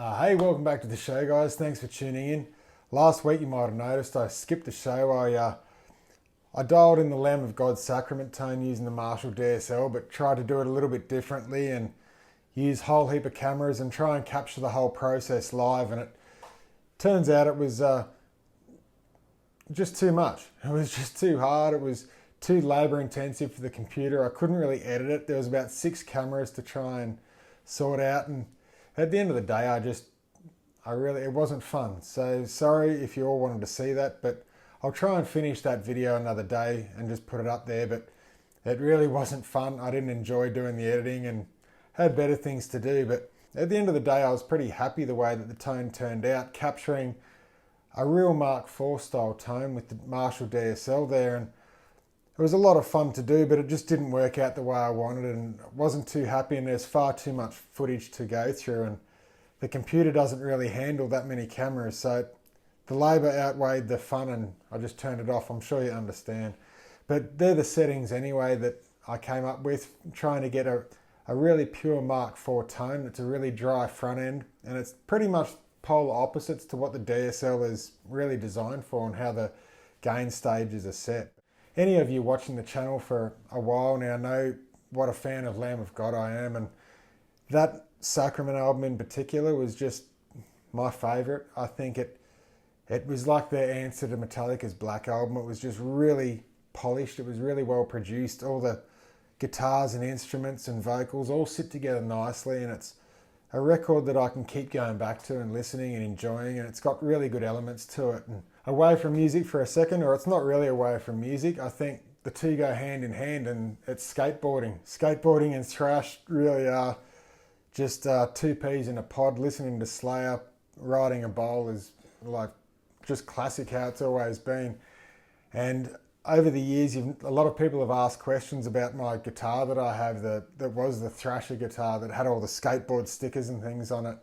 Hey, welcome back to the show, guys. Thanks for tuning in. Last week, you might have noticed I skipped the show. I dialed in the Lamb of God's Sacrament tone using the Marshall DSL, but tried to do it a little bit differently and use a whole heap of cameras and try and capture the whole process live. And it turns out it was just too much. It was just too hard. It was too labor intensive for the computer. I couldn't really edit it. There was about 6 cameras to try and sort out, and at the end of the day, it wasn't fun. So sorry if you all wanted to see that, but I'll try and finish that video another day and just put it up there. But it really wasn't fun. I didn't enjoy doing the editing and had better things to do. But at the end of the day, I was pretty happy the way that the tone turned out, capturing a real Mark IV style tone with the Marshall DSL there. And it was a lot of fun to do, but it just didn't work out the way I wanted, and wasn't too happy, and there's far too much footage to go through, and the computer doesn't really handle that many cameras, so the labour outweighed the fun, and I just turned it off. I'm sure you understand. But they're the settings anyway that I came up with, trying to get a really pure Mark IV tone. It's a really dry front end, and it's pretty much polar opposites to what the DSL is really designed for and how the gain stages are set. Any of you watching the channel for a while now know what a fan of Lamb of God I am, and that Sacrament album in particular was just my favourite. I think it was like their answer to Metallica's Black album. It was just really polished. It was really well produced. All the guitars and instruments and vocals all sit together nicely, and it's a record that I can keep going back to and listening and enjoying, and it's got really good elements to it. And away from music for a second, or it's not really away from music, I think the two go hand in hand, and it's skateboarding. Skateboarding and thrash really are just two peas in a pod. Listening to Slayer, riding a bowl is like just classic how it's always been. And over the years, a lot of people have asked questions about my guitar that I have that was the Thrasher guitar that had all the skateboard stickers and things on it.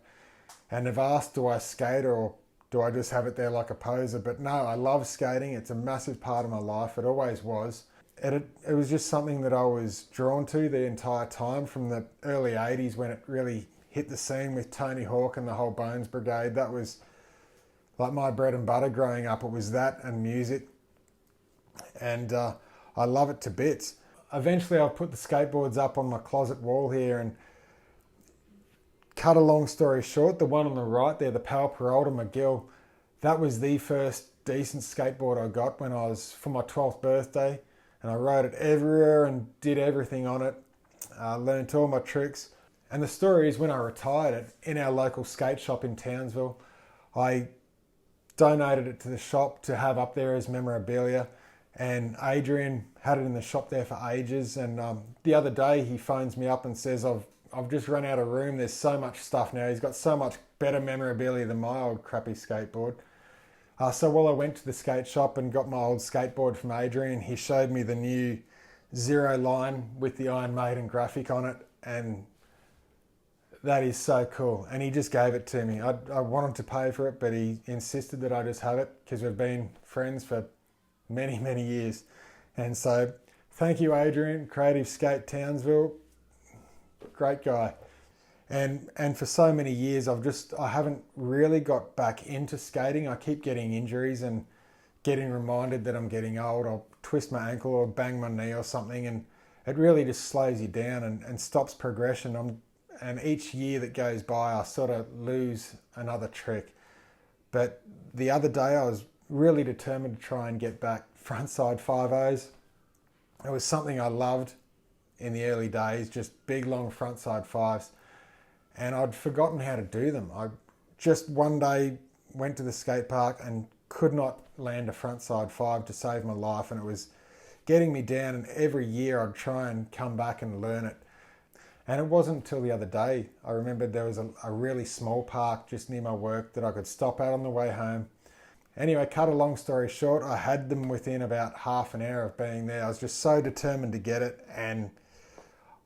And they've asked, do I skate or do I just have it there like a poser? But no, I love skating. It's a massive part of my life. It always was. It was just something that I was drawn to the entire time from the early 80s when it really hit the scene with Tony Hawk and the whole Bones Brigade. That was like my bread and butter growing up. It was that and music. And I love it to bits. Eventually I've put the skateboards up on my closet wall here, and cut a long story short, the one on the right there, the Pal Peralta McGill, that was the first decent skateboard I got when I was for my 12th birthday, and I rode it everywhere and did everything on it. Learned all my tricks. And the story is, when I retired it in our local skate shop in Townsville, I donated it to the shop to have up there as memorabilia. And Adrian had it in the shop there for ages. And the other day he phones me up and says, I've just run out of room. There's so much stuff now. He's got so much better memorabilia than my old crappy skateboard. So while I went to the skate shop and got my old skateboard from Adrian, he showed me the new Zero line with the Iron Maiden graphic on it. And that is so cool. And he just gave it to me. I wanted to pay for it, but he insisted that I just have it because we've been friends for many, many years. And so thank you, Adrian, Cre8ive Sk8 Townsville. Great guy. And for so many years I haven't really got back into skating. I keep getting injuries and getting reminded that I'm getting old. I'll twist my ankle or bang my knee or something, and it really just slows you down and stops progression. And each year that goes by I sort of lose another trick. But the other day I was really determined to try and get back frontside 5.0s. It was something I loved in the early days, just big long frontside 5s. And I'd forgotten how to do them. I just one day went to the skate park and could not land a frontside 5 to save my life. And it was getting me down, and every year I'd try and come back and learn it. And it wasn't until the other day I remembered there was a really small park just near my work that I could stop at on the way home. Anyway, cut a long story short, I had them within about half an hour of being there. I was just so determined to get it, and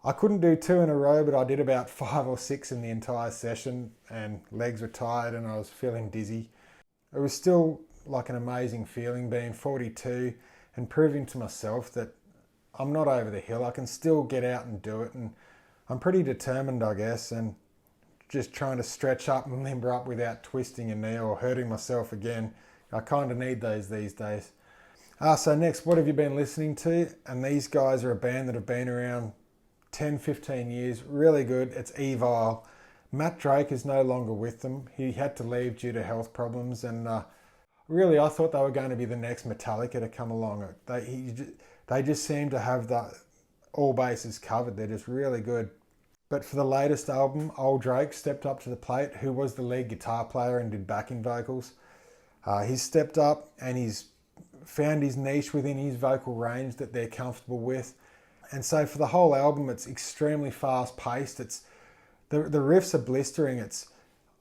I couldn't do 2 in a row, but I did about 5 or 6 in the entire session, and legs were tired and I was feeling dizzy. It was still like an amazing feeling being 42 and proving to myself that I'm not over the hill. I can still get out and do it, and I'm pretty determined, I guess, and just trying to stretch up and limber up without twisting a knee or hurting myself again. I kind of need those these days. So next, what have you been listening to? And these guys are a band that have been around 10, 15 years. Really good. It's Evile. Matt Drake is no longer with them. He had to leave due to health problems, and really I thought they were going to be the next Metallica to come along. They just seem to have all bases covered. They're just really good. But for the latest album, old Drake stepped up to the plate, who was the lead guitar player and did backing vocals. He's stepped up and he's found his niche within his vocal range that they're comfortable with. And so for the whole album, it's extremely fast paced. The riffs are blistering.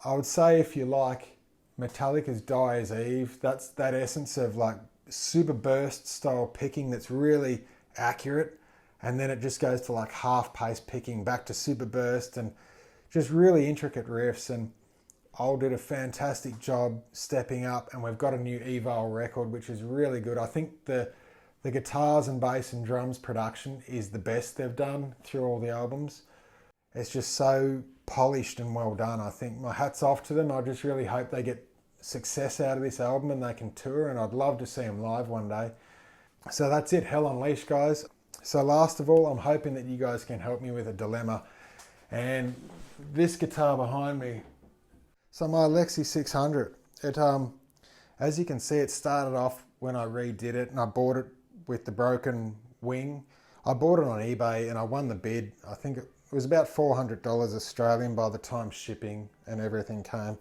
I would say, if you like Metallica's Die As Eve, that's that essence of like super burst style picking that's really accurate. And then it just goes to like half pace picking back to super burst and just really intricate riffs. And Ol did a fantastic job stepping up, and we've got a new Evile record, which is really good. I think the guitars and bass and drums production is the best they've done through all the albums. It's just so polished and well done. I think my hat's off to them. I just really hope they get success out of this album and they can tour, and I'd love to see them live one day. So that's it, Hell Unleashed, guys. So last of all, I'm hoping that you guys can help me with a dilemma. And this guitar behind me, so my Alexi 600, as you can see, it started off when I redid it, and I bought it with the broken wing. I bought it on eBay and I won the bid. I think it was about $400 Australian by the time shipping and everything came.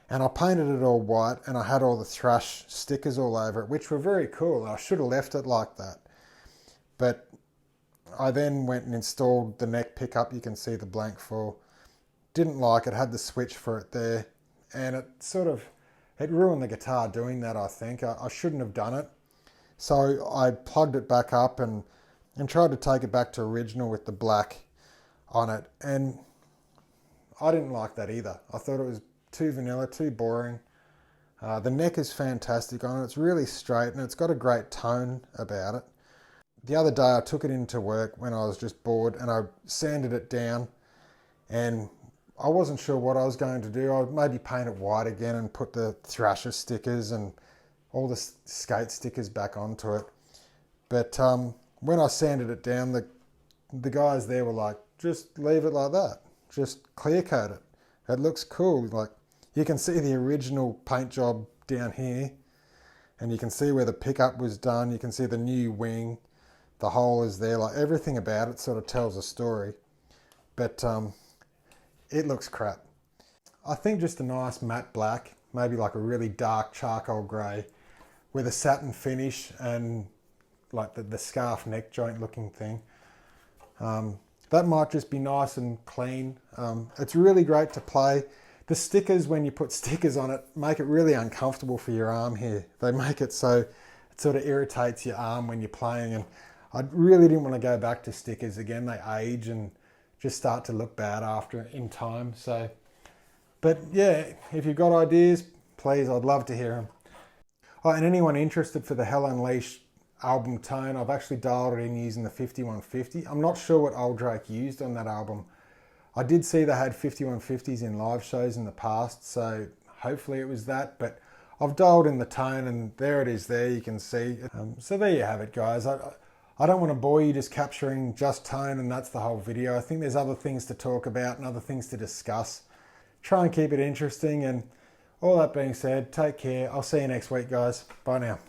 And I painted it all white, and I had all the thrush stickers all over it, which were very cool. I should have left it like that. But I then went and installed the neck pickup. You can see the blank for. Didn't like it, had the switch for it there. And it ruined the guitar doing that, I think. I shouldn't have done it. So I plugged it back up and tried to take it back to original with the black on it. And I didn't like that either. I thought it was too vanilla, too boring. The neck is fantastic on it. It's really straight and it's got a great tone about it. The other day I took it into work when I was just bored, and I sanded it down, and I wasn't sure what I was going to do. I'd maybe paint it white again and put the Thrasher stickers and all the skate stickers back onto it. But when I sanded it down, the guys there were like, just leave it like that. Just clear coat it. It looks cool. Like, you can see the original paint job down here, and you can see where the pickup was done. You can see the new wing. The hole is there. Like, everything about it sort of tells a story. But it looks crap. I think just a nice matte black, maybe like a really dark charcoal grey with a satin finish and like the scarf neck joint looking thing. That might just be nice and clean. It's really great to play. The stickers, when you put stickers on it, make it really uncomfortable for your arm here. They make it so it sort of irritates your arm when you're playing, and I really didn't want to go back to stickers again. They age and just start to look bad after in time. So, but yeah, if you've got ideas, please, I'd love to hear them. Oh, and anyone interested for the Hell Unleashed album tone, I've actually dialed it in using the 5150. I'm not sure what Old Drake used on that album. I did see they had 5150s in live shows in the past, so hopefully it was that, but I've dialed in the tone and there it is there, you can see. So there you have it, guys. I don't want to bore you just capturing just tone and that's the whole video. I think there's other things to talk about and other things to discuss. Try and keep it interesting, and all that being said, take care. I'll see you next week, guys. Bye now.